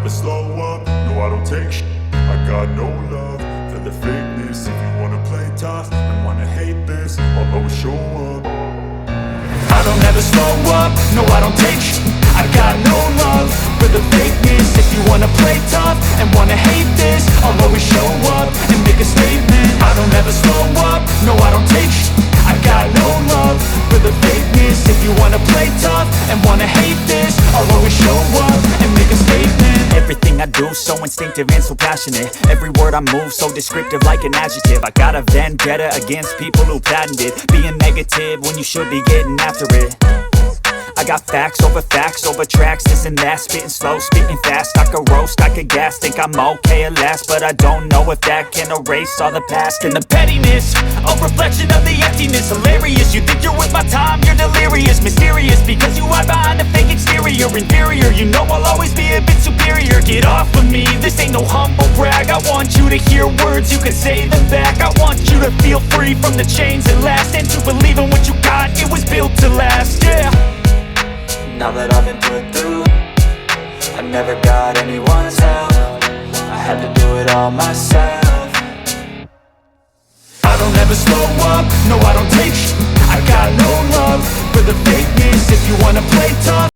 never slow up, no I don't take shit. I got no love for the fakeness. If you wanna play tough and wanna hate this, I'll always show up. I don't ever slow up, no I don't take shit. I got no love for the fakeness. If you wanna play tough and wanna hate this, I'll always show up and make a statement. I don't ever slow up, no I don't take shit. I got no love for the fakeness. If you wanna play tough and wanna hate this, I'll always show up and make a statement. Everything I do so instinctive and so passionate. Every word I move so descriptive like an adjective. I got a vendetta against people who patented being negative when you should be getting after it. I got facts over tracks, this and that. Spitting slow, spitting fast. I could roast, I could gas. Think I'm okay at last, but I don't know if that can erase all the past. And the pettiness, a reflection of the emptiness. Hilarious, you think you're with my time, you're delirious. Mysterious, because you hide behind a fake exterior. Inferior, you know I'll always be a bit superior. Get off of me, this ain't no humble brag. I want you to hear words, you can say them back. I want you to feel free from the chains that last, and to believe in what you got, it was built to last, yeah. Now that I've been put through, I never got anyone's help. I had to do it all myself. I don't ever slow up, no I don't take shit. I got no love for the fakeness. If you wanna play tough